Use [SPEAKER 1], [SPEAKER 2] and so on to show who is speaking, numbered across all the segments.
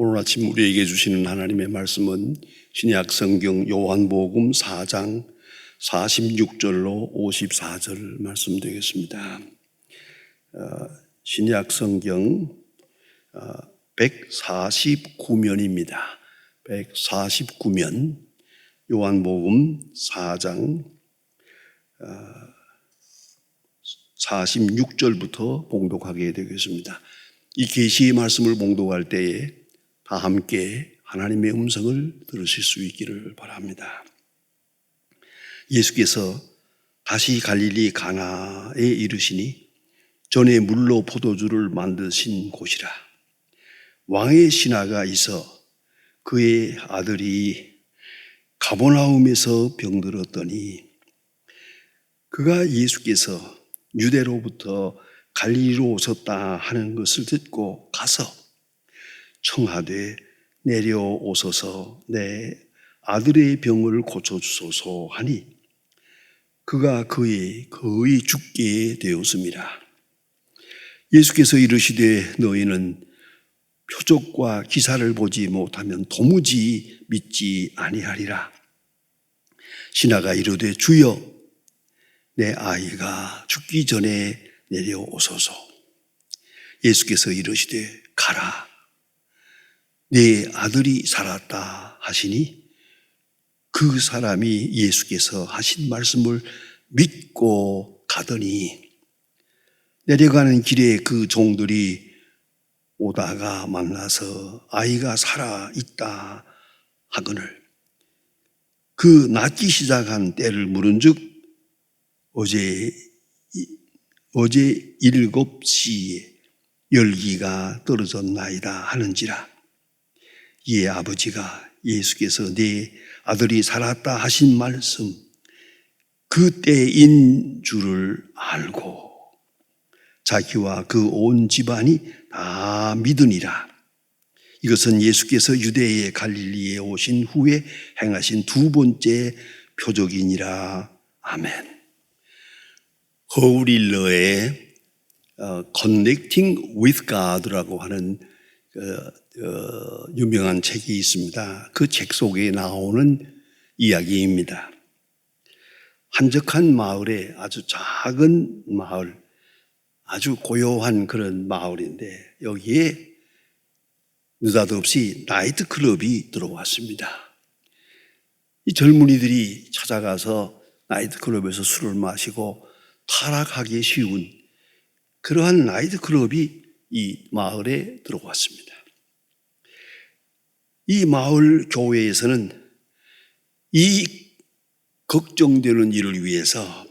[SPEAKER 1] 오늘 아침 우리에게 주시는 하나님의 말씀은 신약 성경 요한복음 4장 46절로 54절 말씀 되겠습니다. 신약 성경 149면입니다. 149면 요한복음 4장 46절부터 봉독하게 되겠습니다. 이 계시의 말씀을 봉독할 때에 다 함께 하나님의 음성을 들으실 수 있기를 바랍니다. 예수께서 다시 갈릴리 가나에 이르시니 전에 물로 포도주를 만드신 곳이라. 왕의 신하가 있어 그의 아들이 가버나움에서 병들었더니 그가 예수께서 유대로부터 갈릴리로 오셨다 하는 것을 듣고 가서 청하되 내려오소서 내 아들의 병을 고쳐주소서 하니 그가 거의 죽게 되었습니다. 예수께서 이르시되 너희는 표적과 기사를 보지 못하면 도무지 믿지 아니하리라. 신하가 이르되 주여 내 아이가 죽기 전에 내려오소서. 예수께서 이르시되 가라 네 아들이 살았다 하시니 그 사람이 예수께서 하신 말씀을 믿고 가더니 내려가는 길에 그 종들이 오다가 만나서 아이가 살아있다 하거늘 그 낫기 시작한 때를 물은즉 어제 7시에 열기가 떨어졌나이다 하는지라. 이에 아버지가 예수께서 네 아들이 살았다 하신 말씀 그때인 줄을 알고 자기와 그 온 집안이 다 믿으니라. 이것은 예수께서 유대의 갈릴리에 오신 후에 행하신 두 번째 표적이니라. 아멘. 허울일러의 Connecting with God라고 하는 유명한 책이 있습니다. 그 책 속에 나오는 이야기입니다. 한적한 마을에 아주 작은 마을, 아주 고요한 그런 마을인데 여기에 느닷없이 나이트클럽이 들어왔습니다. 이 젊은이들이 찾아가서 나이트클럽에서 술을 마시고 타락하기 쉬운 그러한 나이트클럽이 이 마을에 들어왔습니다. 이 마을 교회에서는 이 걱정되는 일을 위해서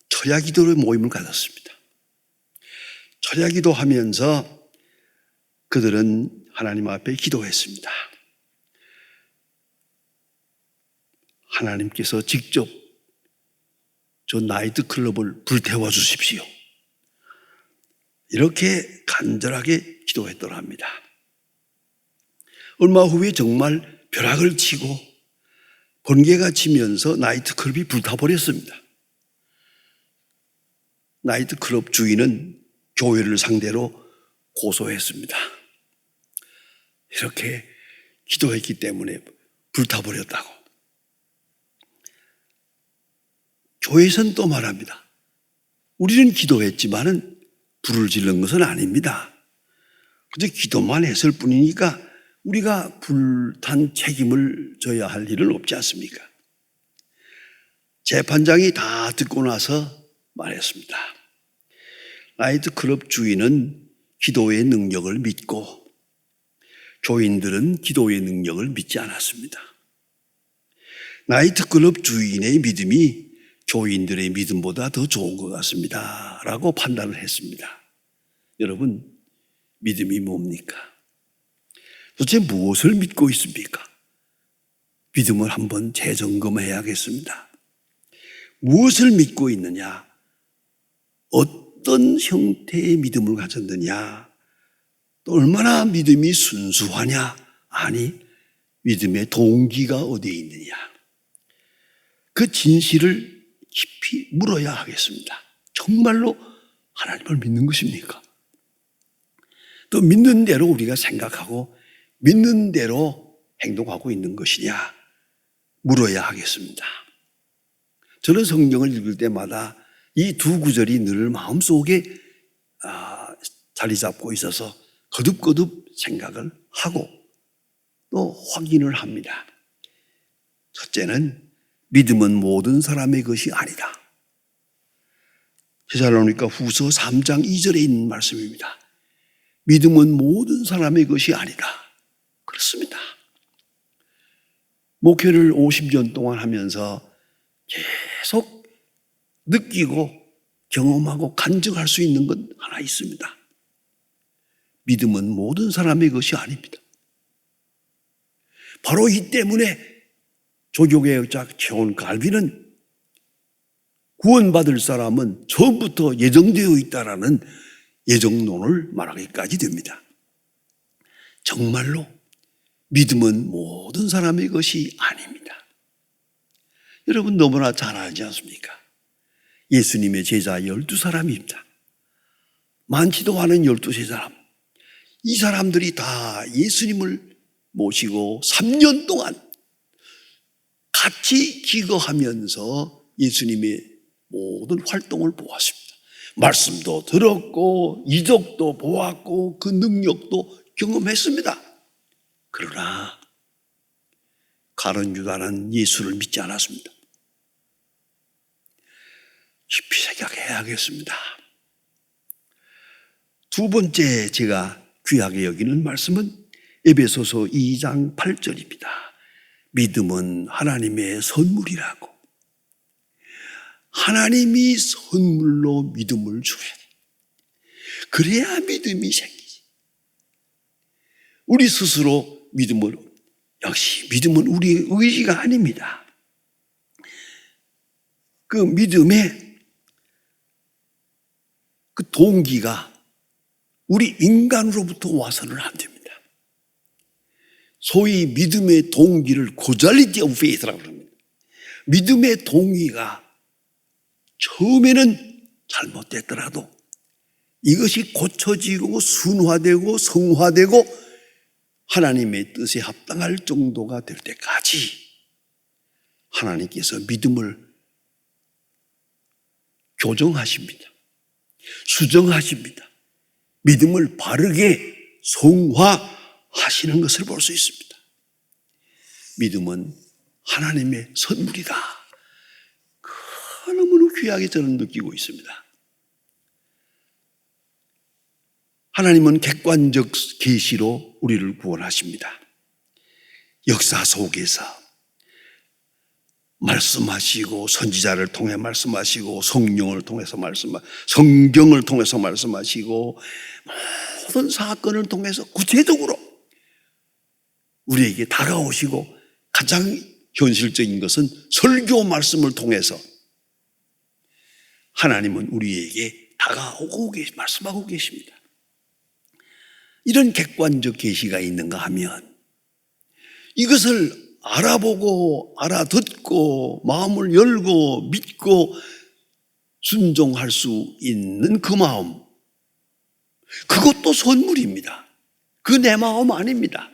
[SPEAKER 1] 철야기도의 모임을 가졌습니다. 철야기도 하면서 그들은 하나님 앞에 기도했습니다. 하나님께서 직접 저 나이트클럽을 불태워 주십시오. 이렇게 간절하게 기도했더라 합니다. 얼마 후에 정말 벼락을 치고 번개가 치면서 나이트클럽이 불타버렸습니다. 나이트클럽 주인은 교회를 상대로 고소했습니다. 이렇게 기도했기 때문에 불타버렸다고. 교회에서는 또 말합니다. 우리는 기도했지만은 불을 지른 것은 아닙니다. 그저 기도만 했을 뿐이니까 우리가 불탄 책임을 져야 할 일은 없지 않습니까? 재판장이 다 듣고 나서 말했습니다. 나이트클럽 주인은 기도의 능력을 믿고 교인들은 기도의 능력을 믿지 않았습니다. 나이트클럽 주인의 믿음이 교인들의 믿음보다 더 좋은 것 같습니다. 라고 판단을 했습니다. 여러분, 믿음이 뭡니까? 도대체 무엇을 믿고 있습니까? 믿음을 한번 재점검해야겠습니다. 무엇을 믿고 있느냐? 어떤 형태의 믿음을 가졌느냐? 또 얼마나 믿음이 순수하냐? 아니, 믿음의 동기가 어디에 있느냐? 그 진실을 깊이 물어야 하겠습니다. 정말로 하나님을 믿는 것입니까? 또 믿는 대로 우리가 생각하고 믿는 대로 행동하고 있는 것이냐 물어야 하겠습니다. 저는 성경을 읽을 때마다 이 두 구절이 늘 마음속에 자리 잡고 있어서 거듭거듭 생각을 하고 또 확인을 합니다. 첫째는 믿음은 모든 사람의 것이 아니다. 데살로니가 후서 3장 2절에 있는 말씀입니다. 믿음은 모든 사람의 것이 아니다. 그렇습니다. 목회를 50년 동안 하면서 계속 느끼고 경험하고 간증할 수 있는 건 하나 있습니다. 믿음은 모든 사람의 것이 아닙니다. 바로 이 때문에 조교의 역자 최온 갈비는 구원받을 사람은 처음부터 예정되어 있다라는 예정론을 말하기까지 됩니다. 정말로 믿음은 모든 사람의 것이 아닙니다. 여러분 너무나 잘 알지 않습니까? 예수님의 제자 12사람입니다. 많지도 않은 12사람. 이 사람들이 다 예수님을 모시고 3년 동안 같이 기거하면서 예수님의 모든 활동을 보았습니다. 말씀도 들었고 이적도 보았고 그 능력도 경험했습니다. 그러나 가룟 유다는 예수를 믿지 않았습니다. 깊이 생각해야겠습니다. 두 번째 제가 귀하게 여기는 말씀은 에베소서 2장 8절입니다. 믿음은 하나님의 선물이라고. 하나님이 선물로 믿음을 주셔야 돼. 그래야 믿음이 생기지. 우리 스스로 믿음을, 역시 믿음은 우리의 의지가 아닙니다. 그 믿음의 그 동기가 우리 인간으로부터 와서는 안 됩니다. 소위 믿음의 동기를 causality of faith라고 합니다. 믿음의 동기가 처음에는 잘못됐더라도 이것이 고쳐지고 순화되고 성화되고 하나님의 뜻에 합당할 정도가 될 때까지 하나님께서 믿음을 교정하십니다. 수정하십니다. 믿음을 바르게 성화하시는 것을 볼 수 있습니다. 믿음은 하나님의 선물이다. 너무나 귀하게 저는 느끼고 있습니다. 하나님은 객관적 계시로 우리를 구원하십니다. 역사 속에서 말씀하시고 선지자를 통해 말씀하시고 성령을 통해서 성경을 통해서 말씀하시고 모든 사건을 통해서 구체적으로 우리에게 다가오시고 가장 현실적인 것은 설교 말씀을 통해서 하나님은 우리에게 다가오고 말씀하고 계십니다. 이런 객관적 계시가 있는가 하면 이것을 알아보고 알아듣고 마음을 열고 믿고 순종할 수 있는 그 마음, 그것도 선물입니다. 그 내 마음 아닙니다.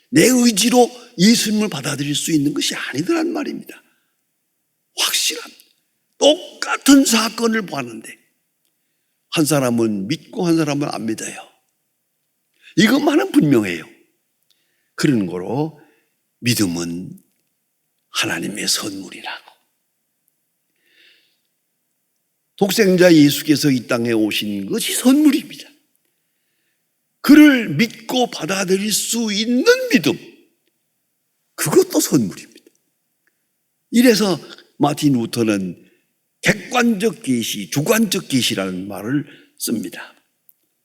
[SPEAKER 1] 내 의지로 예수님을 받아들일 수 있는 것이 아니더란 말입니다. 확실한 똑같은 사건을 보았는데 한 사람은 믿고 한 사람은 안 믿어요. 이것만은 분명해요. 그런 거로 믿음은 하나님의 선물이라고. 독생자 예수께서 이 땅에 오신 것이 선물입니다. 그를 믿고 받아들일 수 있는 믿음, 그것도 선물입니다. 이래서 마틴 루터는 객관적 계시, 주관적 계시라는 말을 씁니다.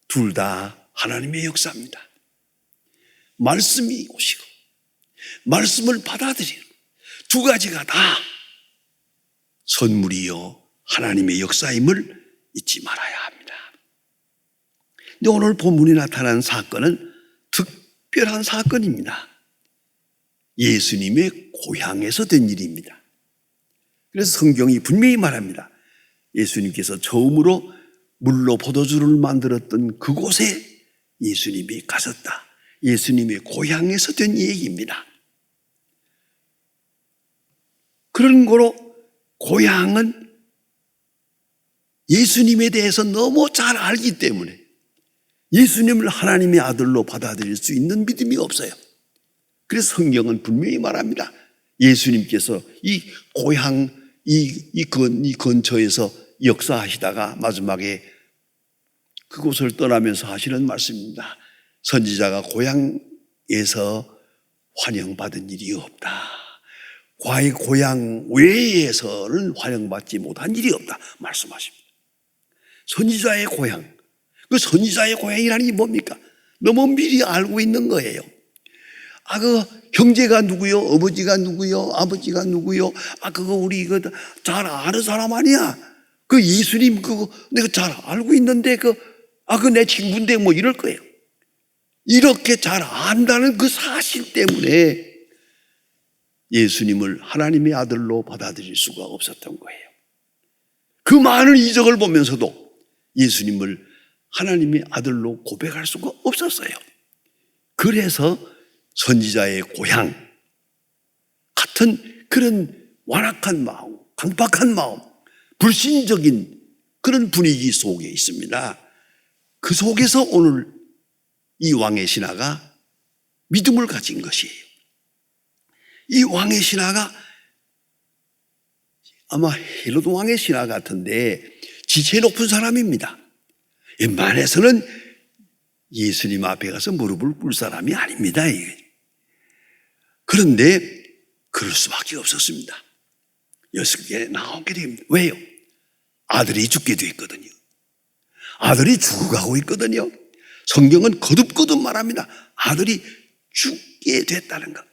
[SPEAKER 1] 둘 다 하나님의 역사입니다. 말씀이 오시고 말씀을 받아들이는 두 가지가 다 선물이요 하나님의 역사임을 잊지 말아야 합니다. 근데 오늘 본문에 나타난 사건은 특별한 사건입니다. 예수님의 고향에서 된 일입니다. 그래서 성경이 분명히 말합니다. 예수님께서 처음으로 물로 포도주를 만들었던 그곳에 예수님이 가셨다. 예수님의 고향에서 된 얘기입니다. 그런 거로 고향은 예수님에 대해서 너무 잘 알기 때문에 예수님을 하나님의 아들로 받아들일 수 있는 믿음이 없어요. 그래서 성경은 분명히 말합니다. 예수님께서 이 고향, 이 근처에서 역사하시다가 마지막에 그곳을 떠나면서 하시는 말씀입니다. 선지자가 고향에서 환영받은 일이 없다. 고향 외에서는 환영받지 못한 일이 없다 말씀하십니다. 선지자의 고향, 그 선지자의 고향이라는 게 뭡니까? 너무 미리 알고 있는 거예요. 그 형제가 누구요? 어머니가 누구요? 아버지가 누구요? 그거 우리 이거 잘 아는 사람 아니야? 그 예수님 그거 내가 잘 알고 있는데 그 내 친구인데 뭐 이럴 거예요. 이렇게 잘 안다는 그 사실 때문에 예수님을 하나님의 아들로 받아들일 수가 없었던 거예요. 그 많은 이적을 보면서도 예수님을 하나님의 아들로 고백할 수가 없었어요. 그래서 선지자의 고향 같은 그런 완악한 마음, 강박한 마음, 불신적인 그런 분위기 속에 있습니다. 그 속에서 오늘 이 왕의 신하가 믿음을 가진 것이에요. 이 왕의 신하가 아마 헤로드 왕의 신하 같은데 지체 높은 사람입니다. 웬만해서는 예수님 앞에 가서 무릎을 꿇을 사람이 아닙니다. 그런데 그럴 수밖에 없었습니다. 6개 나오게 됩니다. 왜요? 아들이 죽게 됐거든요. 아들이 죽어가고 있거든요. 성경은 거듭거듭 말합니다. 아들이 죽게 됐다는 것.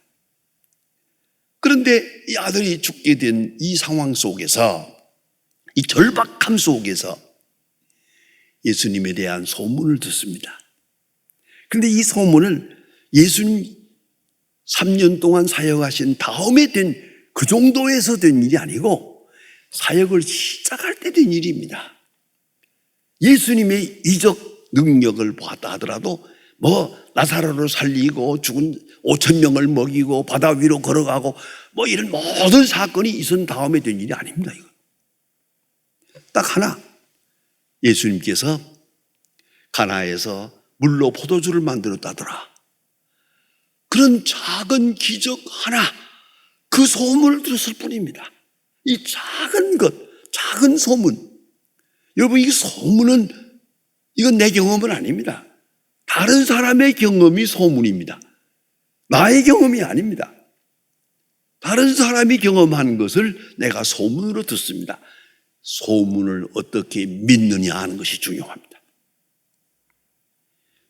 [SPEAKER 1] 그런데 이 아들이 죽게 된 이 상황 속에서, 이 절박함 속에서 예수님에 대한 소문을 듣습니다. 그런데 이 소문을 예수님 3년 동안 사역하신 다음에 된 그 정도에서 된 일이 아니고 사역을 시작할 때 된 일입니다. 예수님의 이적 능력을 보았다 하더라도 나사로를 살리고 죽은 5,000명을 먹이고 바다 위로 걸어가고 이런 모든 사건이 있은 다음에 된 일이 아닙니다. 이거. 딱 하나, 예수님께서 가나에서 물로 포도주를 만들었다더라. 그런 작은 기적 하나, 그 소문을 들었을 뿐입니다. 이 작은 것, 작은 소문. 여러분, 이 소문은 이건 내 경험은 아닙니다. 다른 사람의 경험이 소문입니다. 나의 경험이 아닙니다. 다른 사람이 경험한 것을 내가 소문으로 듣습니다. 소문을 어떻게 믿느냐 하는 것이 중요합니다.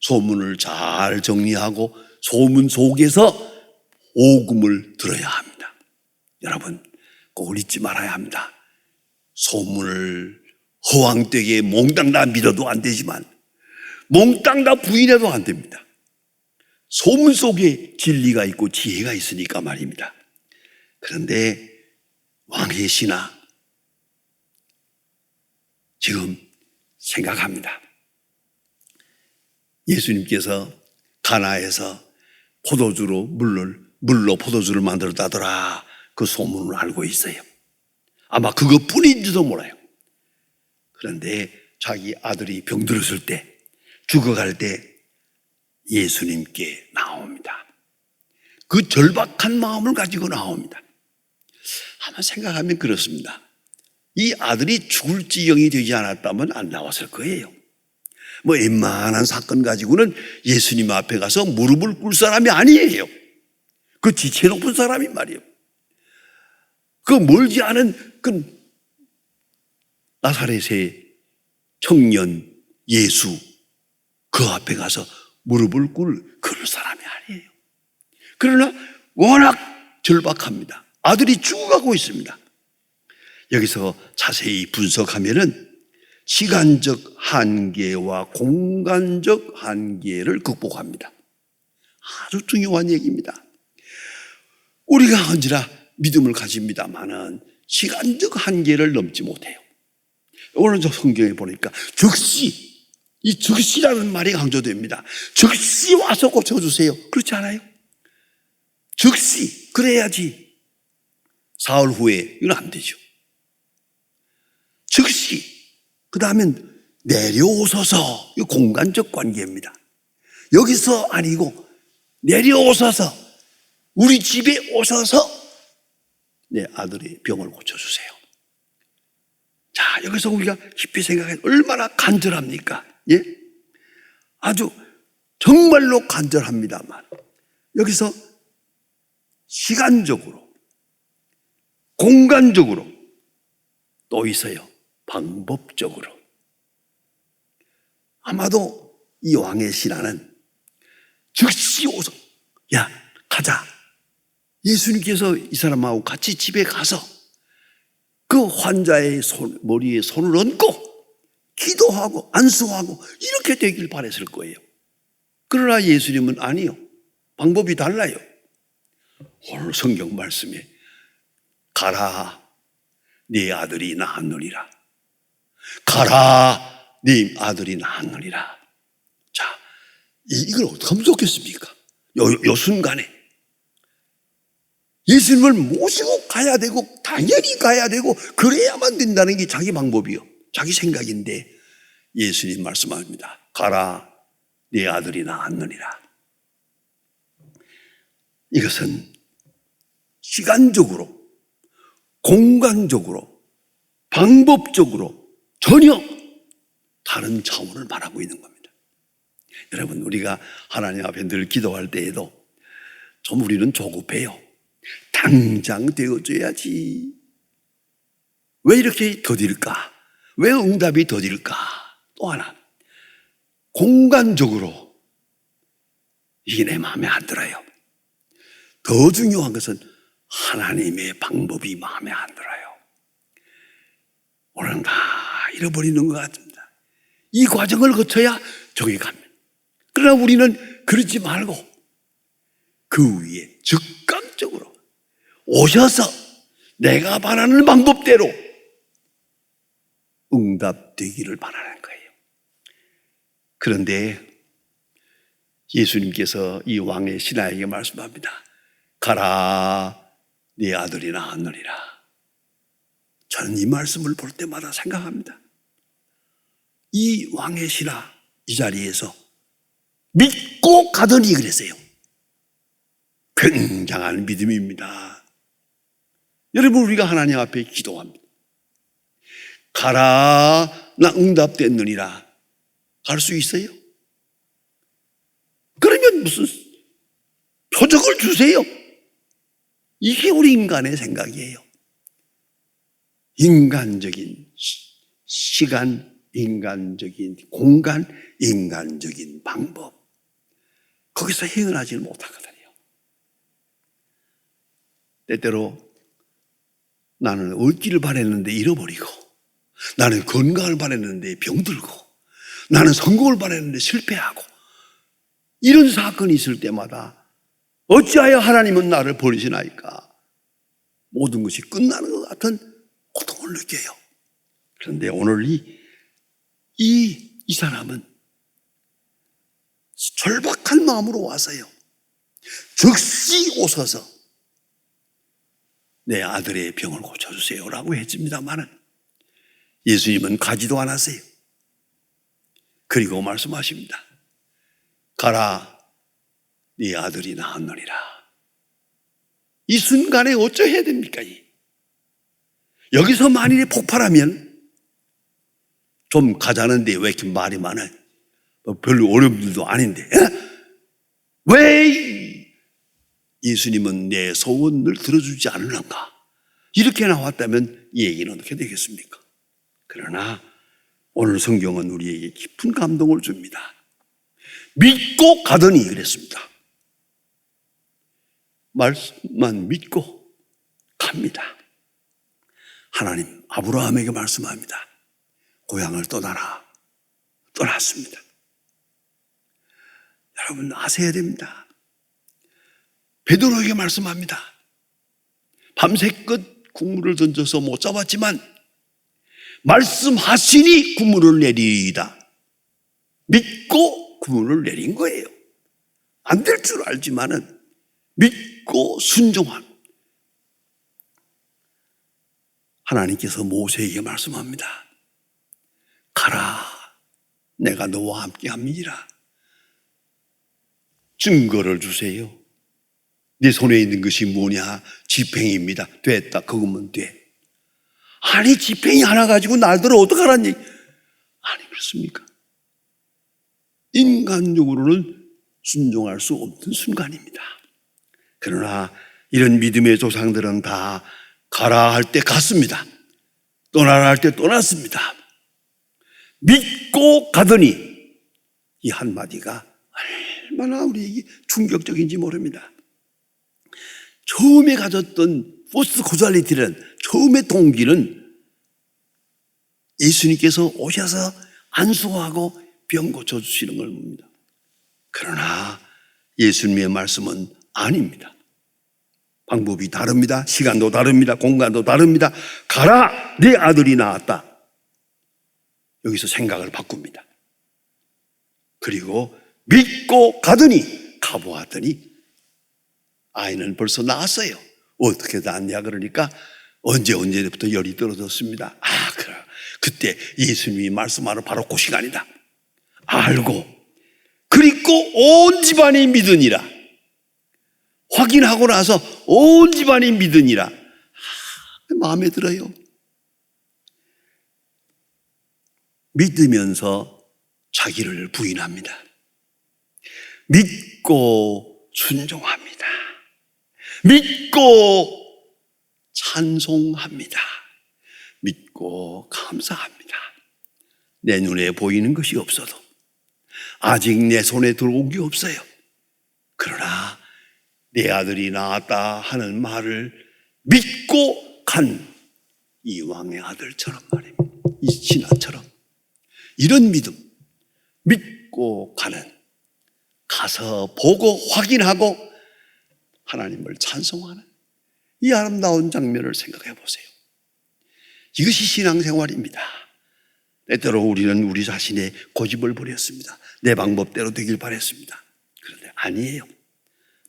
[SPEAKER 1] 소문을 잘 정리하고 소문 속에서 오금을 들어야 합니다. 여러분, 꼭 잊지 말아야 합니다. 소문을 허황되게 몽땅 다 믿어도 안 되지만 몽땅 다 부인해도 안 됩니다. 소문 속에 진리가 있고 지혜가 있으니까 말입니다. 그런데 왕의 신하 지금 생각합니다. 예수님께서 가나에서 물로 포도주를 만들었다더라. 그 소문을 알고 있어요. 아마 그것뿐인지도 몰라요. 그런데 자기 아들이 병들었을 때, 죽어갈 때 예수님께 나옵니다. 그 절박한 마음을 가지고 나옵니다. 한번 생각하면 그렇습니다. 이 아들이 죽을 지경이 되지 않았다면 안 나왔을 거예요. 웬만한 사건 가지고는 예수님 앞에 가서 무릎을 꿇을 사람이 아니에요. 그 지체 높은 사람이 말이에요. 그 멀지 않은 그 나사렛의 청년 예수, 그 앞에 가서 무릎을 꿇을 그럴 사람이 아니에요. 그러나 워낙 절박합니다. 아들이 죽어가고 있습니다. 여기서 자세히 분석하면은 시간적 한계와 공간적 한계를 극복합니다. 아주 중요한 얘기입니다. 우리가 언제나 믿음을 가집니다만은 시간적 한계를 넘지 못해요. 오늘 저 성경에 보니까 즉시 이 즉시라는 말이 강조됩니다. 즉시 와서 고쳐주세요. 그렇지 않아요? 즉시 그래야지. 사흘 후에 이건 안 되죠. 즉시. 그 다음엔 내려오소서. 이 공간적 관계입니다. 여기서 아니고 내려오소서. 우리 집에 오셔서 내 아들의 병을 고쳐주세요. 자, 여기서 우리가 깊이 생각해 얼마나 간절합니까? 예? 아주 정말로 간절합니다만 여기서 시간적으로, 공간적으로 또 있어요. 방법적으로. 아마도 이 왕의 신하는 즉시 오서, 야, 가자. 예수님께서 이 사람하고 같이 집에 가서 그 환자의 머리에 손을 얹고 기도하고 안수하고 이렇게 되길 바랬을 거예요. 그러나 예수님은 아니요. 방법이 달라요. 오늘 성경 말씀에 가라, 네 아들이 나았느니라. 가라, 네 아들이 나았느니라. 자, 이걸 어떻게 하면 좋겠습니까? 요 순간에 예수님을 모시고 가야 되고 당연히 가야 되고 그래야만 된다는 게 자기 방법이요. 자기 생각인데 예수님 말씀합니다. 가라, 네 아들이 나았느니라. 이것은 시간적으로, 공간적으로, 방법적으로 전혀 다른 차원을 말하고 있는 겁니다. 여러분, 우리가 하나님 앞에 늘 기도할 때에도 좀 우리는 조급해요. 당장 되어줘야지. 왜 이렇게 더딜까? 왜 응답이 더딜까? 또 하나, 공간적으로 이게 내 마음에 안 들어요. 더 중요한 것은 하나님의 방법이 마음에 안 들어요. 오늘은 다 잃어버리는 것 같습니다. 이 과정을 거쳐야 저기 갑니다. 그러나 우리는 그러지 말고 그 위에 즉각적으로 오셔서 내가 바라는 방법대로 응답되기를 바라는 거예요. 그런데 예수님께서 이 왕의 신하에게 말씀합니다. 가라, 네 아들이 나았느니라. 저는 이 말씀을 볼 때마다 생각합니다. 이 왕의 신하 이 자리에서 믿고 가더니 그랬어요. 굉장한 믿음입니다. 여러분, 우리가 하나님 앞에 기도합니다. 가라, 나 응답됐느니라. 갈 수 있어요? 그러면 무슨 표적을 주세요. 이게 우리 인간의 생각이에요. 인간적인 시간, 인간적인 공간, 인간적인 방법. 거기서 행운하지 못하거든요. 때때로 나는 얻기를 바랬는데 잃어버리고, 나는 건강을 바랬는데 병들고, 나는 성공을 바랬는데 실패하고, 이런 사건이 있을 때마다 어찌하여 하나님은 나를 버리시나이까? 모든 것이 끝나는 것 같은 고통을 느껴요. 그런데 오늘 이 사람은 절박한 마음으로 와서요, 즉시 오셔서 내 아들의 병을 고쳐주세요라고 했습니다만은 예수님은 가지도 않았어요. 그리고 말씀하십니다. 가라, 네 아들이 나았느니라. 이 순간에 어쩌해야 됩니까? 여기서 만일에 폭발하면 좀 가자는데 왜 이렇게 말이 많아요? 별로 어려운 일도 아닌데. 왜 예수님은 내 소원을 들어주지 않을런가? 이렇게 나왔다면 이 얘기는 어떻게 되겠습니까? 그러나 오늘 성경은 우리에게 깊은 감동을 줍니다. 믿고 가더니 그랬습니다. 말씀만 믿고 갑니다. 하나님 아브라함에게 말씀합니다. 고향을 떠나라. 떠났습니다. 여러분 아셔야 됩니다. 베드로에게 말씀합니다. 밤새껏 국물을 던져서 못 잡았지만 말씀하시니 국물을 내리이다. 믿고 구원을 내린 거예요. 안 될 줄 알지만은 믿고 순종한. 하나님께서 모세에게 말씀합니다. 가라, 내가 너와 함께 함이니라. 증거를 주세요. 네 손에 있는 것이 뭐냐? 지팽이입니다. 됐다, 그거면 돼. 아니, 지팽이 하나 가지고 날들어 어떡하라니? 아니, 그렇습니까? 인간적으로는 순종할 수 없는 순간입니다. 그러나 이런 믿음의 조상들은 다 가라 할 때 갔습니다. 떠나라 할 때 떠났습니다. 믿고 가더니, 이 한마디가 얼마나 우리에게 충격적인지 모릅니다. 처음에 가졌던 포스트 코잘리티는, 처음의 동기는 예수님께서 오셔서 안수하고 병 고쳐주시는 걸 봅니다. 그러나 예수님의 말씀은 아닙니다. 방법이 다릅니다. 시간도 다릅니다. 공간도 다릅니다. 가라, 네 아들이 나았다. 여기서 생각을 바꿉니다. 그리고 믿고 가더니, 가보았더니 아이는 벌써 나았어요. 어떻게 낳았냐 그러니까 언제부터 열이 떨어졌습니다. 아, 그래. 그때 예수님이 말씀하는 바로 그 시간이다. 알고, 그리고 온 집안이 믿으니라. 확인하고 나서 온 집안이 믿으니라. 마음에 들어요. 믿으면서 자기를 부인합니다. 믿고 순종합니다. 믿고 찬송합니다. 믿고 감사합니다. 내 눈에 보이는 것이 없어도, 아직 내 손에 들어온 게 없어요. 그러나 내 아들이 나았다 하는 말을 믿고 간 이 왕의 아들처럼 말입니다. 이 신하처럼. 이런 믿음, 믿고 가는, 가서 보고 확인하고 하나님을 찬송하는 이 아름다운 장면을 생각해 보세요. 이것이 신앙생활입니다. 때때로 우리는 우리 자신의 고집을 부렸습니다. 내 방법대로 되길 바랬습니다. 그런데 아니에요.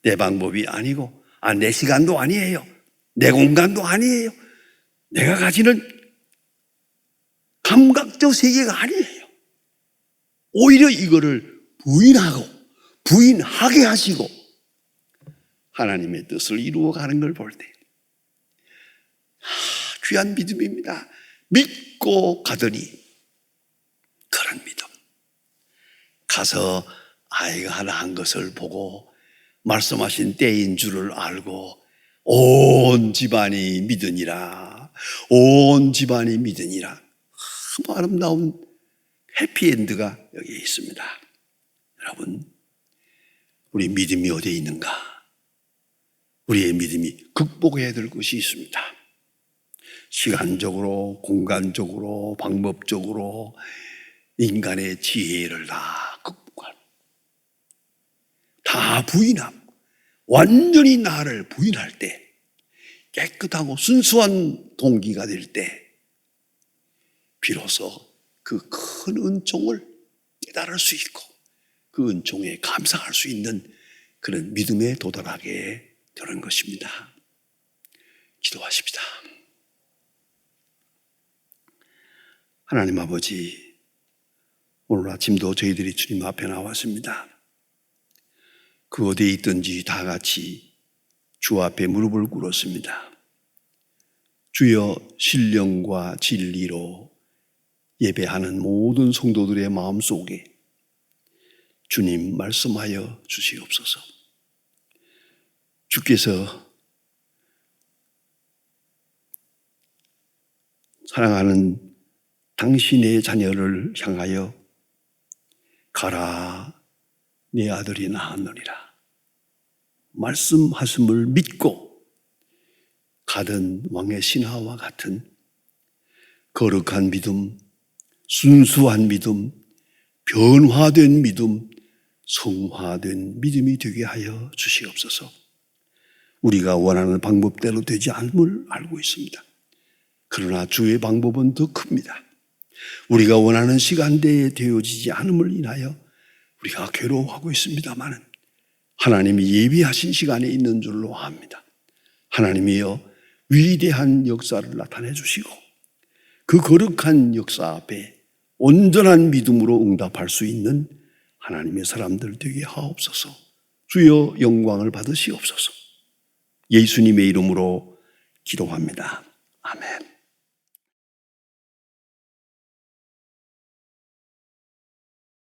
[SPEAKER 1] 내 방법이 아니고, 내 시간도 아니에요. 내 공간도 아니에요. 내가 가지는 감각적 세계가 아니에요. 오히려 이거를 부인하게 하시고 하나님의 뜻을 이루어가는 걸 볼 때, 귀한 믿음입니다. 믿고 가더니, 그런 믿음. 가서 아이가 하나 한 것을 보고 말씀하신 때인 줄을 알고 온 집안이 믿으니라. 온 집안이 믿으니라. 참 아름다운 해피엔드가 여기에 있습니다. 여러분, 우리 믿음이 어디에 있는가? 우리의 믿음이 극복해야 될 것이 있습니다. 시간적으로, 공간적으로, 방법적으로 인간의 지혜를 다 극복하는, 다 부인하고 완전히 나를 부인할 때, 깨끗하고 순수한 동기가 될 때 비로소 그 큰 은총을 깨달을 수 있고 그 은총에 감사할 수 있는 그런 믿음에 도달하게 되는 것입니다. 기도하십시다. 하나님 아버지, 오늘 아침도 저희들이 주님 앞에 나왔습니다. 그 어디에 있든지 다 같이 주 앞에 무릎을 꿇었습니다. 주여, 신령과 진리로 예배하는 모든 성도들의 마음속에 주님 말씀하여 주시옵소서. 주께서 사랑하는 당신의 자녀를 향하여 가라, 네 아들이 나았느니라 말씀하심을 믿고 가던 왕의 신하와 같은 거룩한 믿음, 순수한 믿음, 변화된 믿음, 성화된 믿음이 되게 하여 주시옵소서. 우리가 원하는 방법대로 되지 않음을 알고 있습니다. 그러나 주의 방법은 더 큽니다. 우리가 원하는 시간대에 되어지지 않음을 인하여 우리가 괴로워하고 있습니다마는 하나님이 예비하신 시간에 있는 줄로 압니다. 하나님이여 위대한 역사를 나타내 주시고 그 거룩한 역사 앞에 온전한 믿음으로 응답할 수 있는 하나님의 사람들 되게 하옵소서. 주여 영광을 받으시옵소서. 예수님의 이름으로 기도합니다. 아멘.